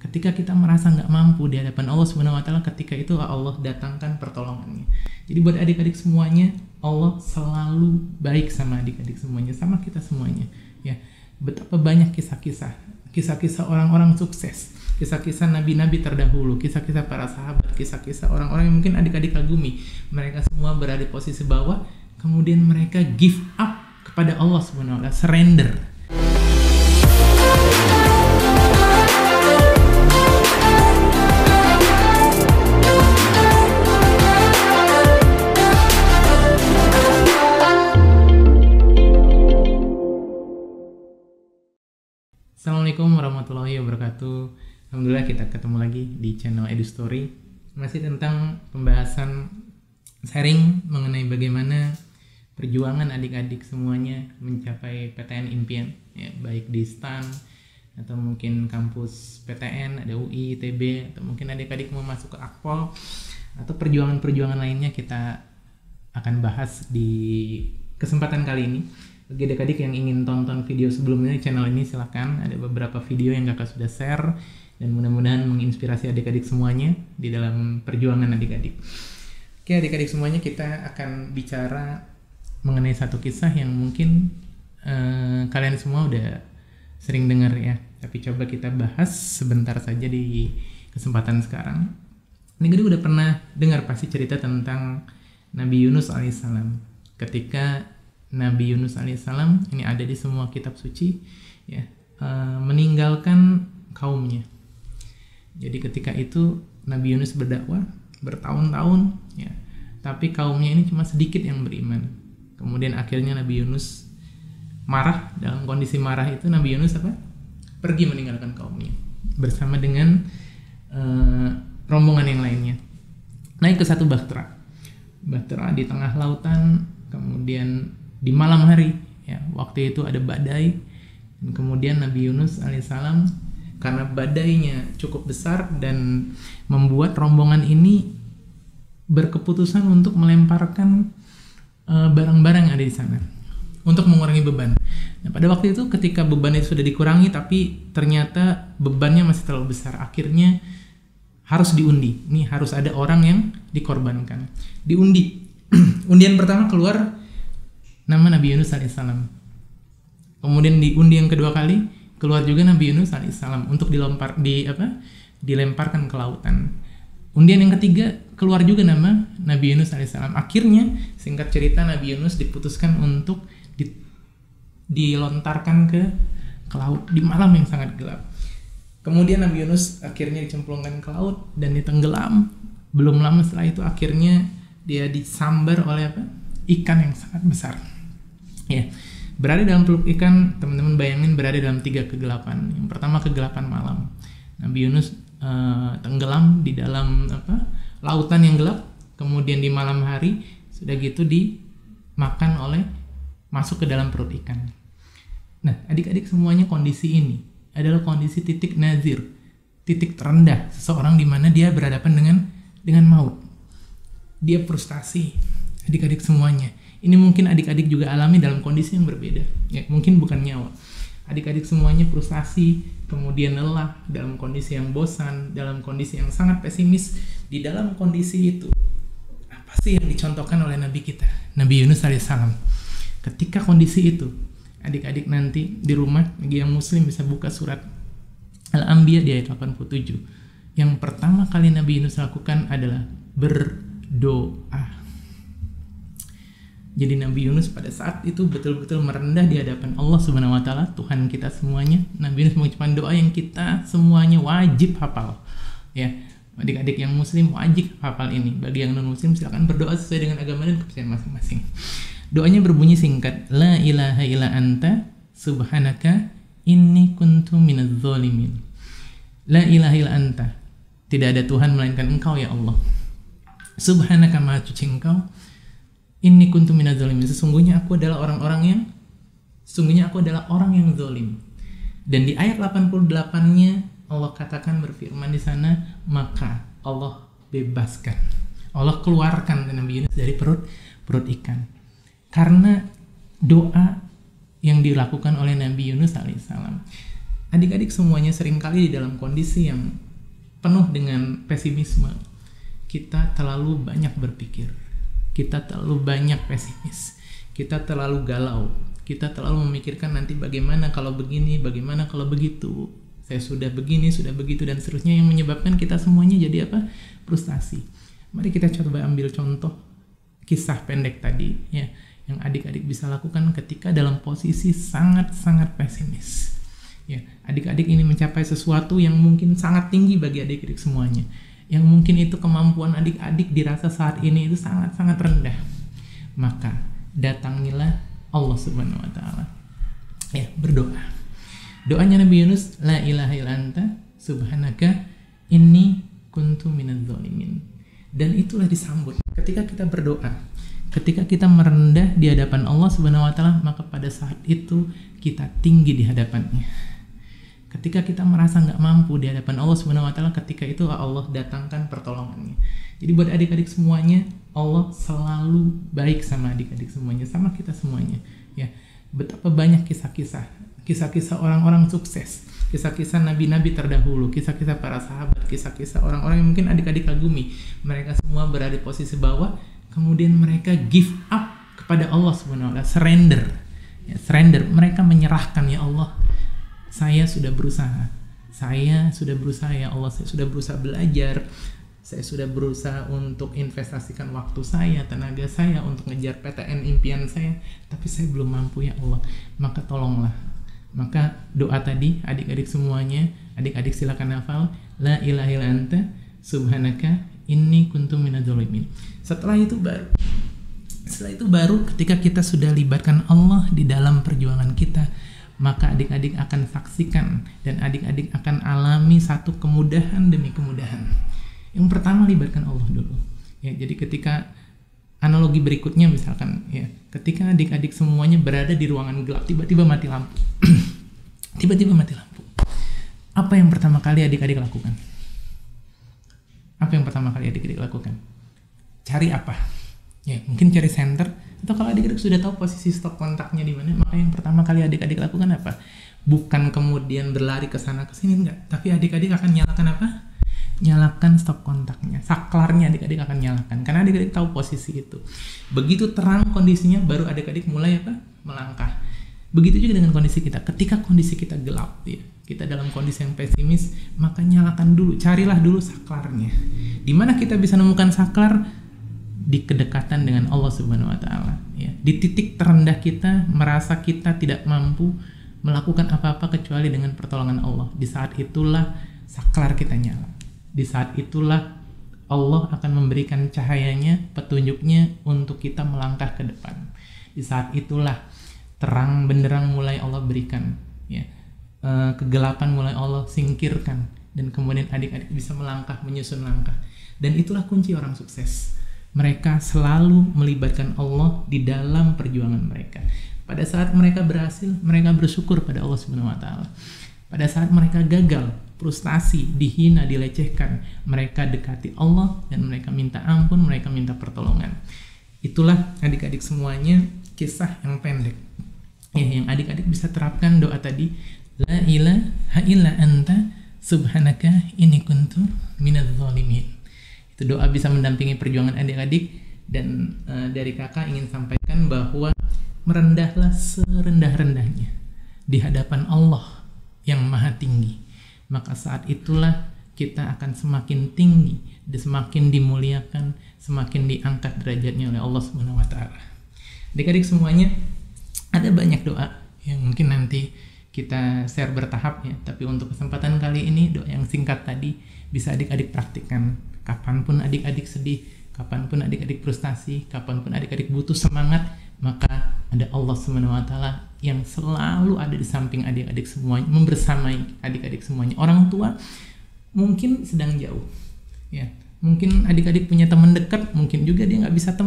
Ketika kita merasa nggak mampu di hadapan Allah Subhanahu wa Ta'ala, ketika itu Allah datangkan pertolongannya. Jadi buat adik-adik semuanya, Allah selalu baik sama adik-adik semuanya, sama kita semuanya. Ya, betapa banyak kisah-kisah orang-orang sukses, kisah-kisah nabi-nabi terdahulu, kisah-kisah para sahabat, kisah-kisah orang-orang yang mungkin adik-adik kagumi. Mereka semua berada di posisi bawah, kemudian mereka give up kepada Allah Subhanahu wa Ta'ala, surrender. Assalamualaikum warahmatullahi wabarakatuh. Alhamdulillah kita ketemu lagi di channel EduStory. Masih tentang pembahasan sharing mengenai bagaimana perjuangan adik-adik semuanya mencapai PTN impian, ya, baik di STAN atau mungkin kampus PTN, ada UI, ITB, atau mungkin adik-adik mau masuk ke Akpol atau perjuangan-perjuangan lainnya kita akan bahas di kesempatan kali ini. Bagi adik-adik yang ingin tonton video sebelumnya di channel ini, silakan, ada beberapa video yang kakak sudah share dan mudah-mudahan menginspirasi adik-adik semuanya di dalam perjuangan adik-adik. Oke adik-adik semuanya, kita akan bicara mengenai satu kisah yang mungkin kalian semua udah sering dengar ya, tapi coba kita bahas sebentar saja di kesempatan sekarang. Adik-adik udah pernah dengar pasti cerita tentang Nabi Yunus alaihissalam. Ketika Nabi Yunus alaihissalam ini ada di semua kitab suci, ya, meninggalkan kaumnya. Jadi ketika itu Nabi Yunus berdakwah bertahun-tahun, ya, tapi kaumnya ini cuma sedikit yang beriman. Kemudian akhirnya Nabi Yunus marah. Dalam kondisi marah itu Nabi Yunus pergi meninggalkan kaumnya bersama dengan rombongan yang lainnya, naik ke satu bahtera di tengah lautan. Kemudian di malam hari, ya, waktu itu ada badai, dan kemudian Nabi Yunus alaihissalam karena badainya cukup besar dan membuat rombongan ini berkeputusan untuk melemparkan barang-barang yang ada di sana untuk mengurangi beban. Nah, pada waktu itu ketika beban itu sudah dikurangi tapi ternyata bebannya masih terlalu besar, akhirnya harus diundi. Ini harus ada orang yang dikorbankan. Diundi. Undian pertama keluar nama Nabi Yunus alaihissalam. Kemudian di undi yang kedua kali keluar juga Nabi Yunus alaihissalam untuk dilemparkan ke lautan. Undian yang ketiga keluar juga nama Nabi Yunus alaihissalam. Akhirnya singkat cerita Nabi Yunus diputuskan untuk dilontarkan ke laut di malam yang sangat gelap. Kemudian Nabi Yunus akhirnya dicemplungkan ke laut dan ditenggelam. Belum lama setelah itu akhirnya dia disambar oleh ikan yang sangat besar. Ya, berada dalam perut ikan, teman-teman bayangin berada dalam 3 kegelapan. Yang pertama kegelapan malam. Nabi Yunus tenggelam di dalam lautan yang gelap. Kemudian di malam hari sudah gitu dimakan masuk ke dalam perut ikan. Nah, adik-adik semuanya, kondisi ini adalah kondisi titik nazir, titik terendah seseorang di mana dia berhadapan dengan maut. Dia frustasi, adik-adik semuanya. Ini mungkin adik-adik juga alami dalam kondisi yang berbeda, ya, mungkin bukan nyawa. Adik-adik semuanya frustasi, kemudian lelah, dalam kondisi yang bosan, dalam kondisi yang sangat pesimis. Di dalam kondisi itu, apa sih yang dicontohkan oleh Nabi kita, Nabi Yunus alaihissalam? Ketika kondisi itu, adik-adik nanti di rumah, bagi yang muslim bisa buka surat Al-Anbiya di ayat 87. Yang pertama kali Nabi Yunus lakukan adalah berdoa. Jadi Nabi Yunus pada saat itu betul-betul merendah di hadapan Allah Subhanahu wa Ta'ala, Tuhan kita semuanya. Nabi Yunus mengucapkan doa yang kita semuanya wajib hafal. Ya, adik-adik yang muslim wajib hafal ini. Bagi yang non muslim silakan berdoa sesuai dengan agama dan kepercayaan masing-masing. Doanya berbunyi singkat, La ilaha illa anta subhanaka inni kuntu minadz zalimin. La ilaha illa anta, tidak ada Tuhan melainkan Engkau ya Allah. Subhanaka, maha suci Engkau. Inni kuntu minadz zalimin, sesungguhnya aku adalah orang yang zalim. Dan di ayat 88-nya Allah katakan, berfirman di sana, maka Allah bebaskan, Allah keluarkan Nabi Yunus dari perut ikan. Karena doa yang dilakukan oleh Nabi Yunus alaihissalam. adik-adik semuanya seringkali di dalam kondisi yang penuh dengan pesimisme. Kita terlalu banyak berpikir, kita terlalu banyak pesimis, kita terlalu galau, kita terlalu memikirkan nanti bagaimana kalau begini, bagaimana kalau begitu, saya sudah begini, sudah begitu, dan seterusnya, yang menyebabkan kita semuanya jadi apa? Frustasi. Mari kita coba ambil contoh kisah pendek tadi ya, yang adik-adik bisa lakukan ketika dalam posisi sangat-sangat pesimis. Ya, adik-adik ini mencapai sesuatu yang mungkin sangat tinggi bagi adik-adik semuanya, yang mungkin itu kemampuan adik-adik dirasa saat ini itu sangat-sangat rendah. Maka datangilah Allah Subhanahu wa taala. Ya, berdoa. Doanya Nabi Yunus, la ilaha illa anta subhanaka inni kuntu minadz zalimin. Dan itulah disambut ketika kita berdoa. Ketika kita merendah di hadapan Allah Subhanahu wa taala, maka pada saat itu kita tinggi di hadapannya. Ketika kita merasa nggak mampu di hadapan Allah Subhanahu wa taala, ketika itu Allah datangkan pertolongannya. Jadi buat adik-adik semuanya, Allah selalu baik sama adik-adik semuanya, sama kita semuanya. Ya, betapa banyak kisah-kisah orang-orang sukses, kisah-kisah nabi-nabi terdahulu, kisah-kisah para sahabat, kisah-kisah orang-orang yang mungkin adik-adik kagumi. Mereka semua berada di posisi bawah, kemudian mereka give up kepada Allah Subhanahu wa taala, surrender. Ya, surrender. Mereka menyerahkan, ya Allah, saya sudah berusaha ya Allah, saya sudah berusaha belajar, saya sudah berusaha untuk investasikan waktu saya, tenaga saya untuk ngejar PTN impian saya, tapi saya belum mampu ya Allah, maka tolonglah. Maka doa tadi adik-adik semuanya, adik-adik silakan hafal, la ilaha illa anta subhanaka inni kuntu minadz zalimin. Setelah itu baru ketika kita sudah libatkan Allah di dalam perjuangan kita, maka adik-adik akan saksikan dan adik-adik akan alami satu kemudahan demi kemudahan. Yang pertama, libatkan Allah dulu. Ya, jadi ketika analogi berikutnya misalkan ya, ketika adik-adik semuanya berada di ruangan gelap, tiba-tiba mati lampu. Tiba-tiba mati lampu. Apa yang pertama kali adik-adik lakukan? Apa yang pertama kali adik-adik lakukan? Cari apa? Ya, mungkin cari senter, atau kalau adik-adik sudah tahu posisi stop kontaknya di mana, maka yang pertama kali adik-adik lakukan apa? Bukan kemudian berlari ke sana ke sini, enggak, tapi adik-adik akan nyalakan apa? Nyalakan stop kontaknya, saklarnya adik-adik akan nyalakan, karena adik-adik tahu posisi itu. Begitu terang kondisinya, baru adik-adik mulai apa? Melangkah. Begitu juga dengan kondisi kita. Ketika kondisi kita gelap, ya, kita dalam kondisi yang pesimis, maka nyalakan dulu, carilah dulu saklarnya. Di mana kita bisa menemukan saklar? Di kedekatan dengan Allah Subhanahu wa taala, ya. Di titik terendah kita, merasa kita tidak mampu melakukan apa-apa kecuali dengan pertolongan Allah. Di saat itulah saklar kita nyala. Di saat itulah Allah akan memberikan cahayanya, petunjuknya untuk kita melangkah ke depan. Di saat itulah terang benderang mulai Allah berikan, ya. Kegelapan mulai Allah singkirkan, dan kemudian adik-adik bisa melangkah, menyusun langkah. Dan itulah kunci orang sukses. Mereka selalu melibatkan Allah di dalam perjuangan mereka. Pada saat mereka berhasil, mereka bersyukur pada Allah Subhanahu wa taala. Pada saat mereka gagal, frustasi, dihina, dilecehkan, mereka dekati Allah dan mereka minta ampun, mereka minta pertolongan. Itulah adik-adik semuanya kisah yang pendek. Ya, yang adik-adik bisa terapkan doa tadi, la ilaha illa anta subhanaka inni kuntu minadz zalimin. Itu doa bisa mendampingi perjuangan adik-adik. Dan dari kakak ingin sampaikan bahwa merendahlah serendah-rendahnya di hadapan Allah yang maha tinggi. Maka saat itulah kita akan semakin tinggi, semakin dimuliakan, semakin diangkat derajatnya oleh Allah Subhanahu wa taala. Adik-adik semuanya, ada banyak doa yang mungkin nanti kita share bertahap ya, tapi untuk kesempatan kali ini doa yang singkat tadi bisa adik-adik praktikkan. Kapanpun adik-adik sedih, kapanpun adik-adik frustasi, kapanpun adik-adik butuh semangat, maka ada Allah Subhanahu wa taala yang selalu ada di samping adik-adik semuanya, membersamai adik-adik semuanya. Orang tua mungkin sedang jauh, ya. Mungkin adik-adik punya teman dekat, mungkin juga dia nggak bisa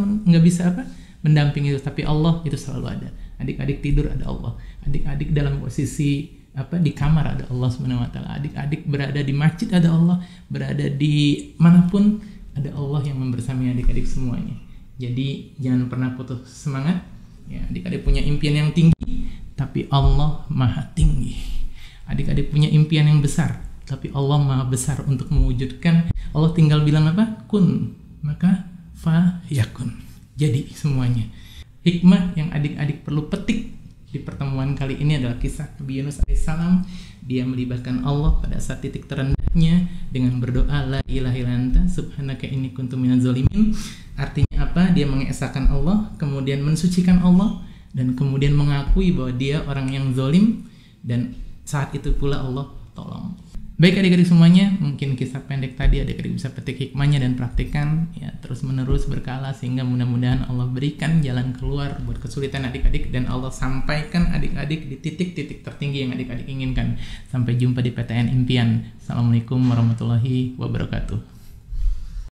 mendampingi itu, tapi Allah itu selalu ada. Adik-adik tidur ada Allah, adik-adik dalam posisi di kamar ada Allah Subhanahu wa taala, adik-adik berada di masjid ada Allah, berada di manapun ada Allah yang membersamai adik-adik semuanya. Jadi jangan pernah putus semangat ya. Adik-adik punya impian yang tinggi, tapi Allah maha tinggi. Adik-adik punya impian yang besar, tapi Allah maha besar untuk mewujudkan. Allah tinggal bilang apa? Kun, maka fa yakun. Jadi semuanya. Hikmah yang adik-adik perlu petik di pertemuan kali ini adalah kisah Nabi Yunus alaihissalam. Dia melibatkan Allah pada saat titik terendahnya dengan berdoa la ilaha illa anta subhanaka inni kuntu minaz zalimin. Artinya apa? Dia mengesahkan Allah, kemudian mensucikan Allah, dan kemudian mengakui bahwa dia orang yang zalim, dan saat itu pula Allah tolong. Baik adik-adik semuanya, mungkin kisah pendek tadi adik-adik bisa petik hikmahnya dan praktikkan ya terus menerus berkala, sehingga mudah-mudahan Allah berikan jalan keluar buat kesulitan adik-adik, dan Allah sampaikan adik-adik di titik-titik tertinggi yang adik-adik inginkan. Sampai jumpa di PTN Impian. Assalamualaikum warahmatullahi wabarakatuh.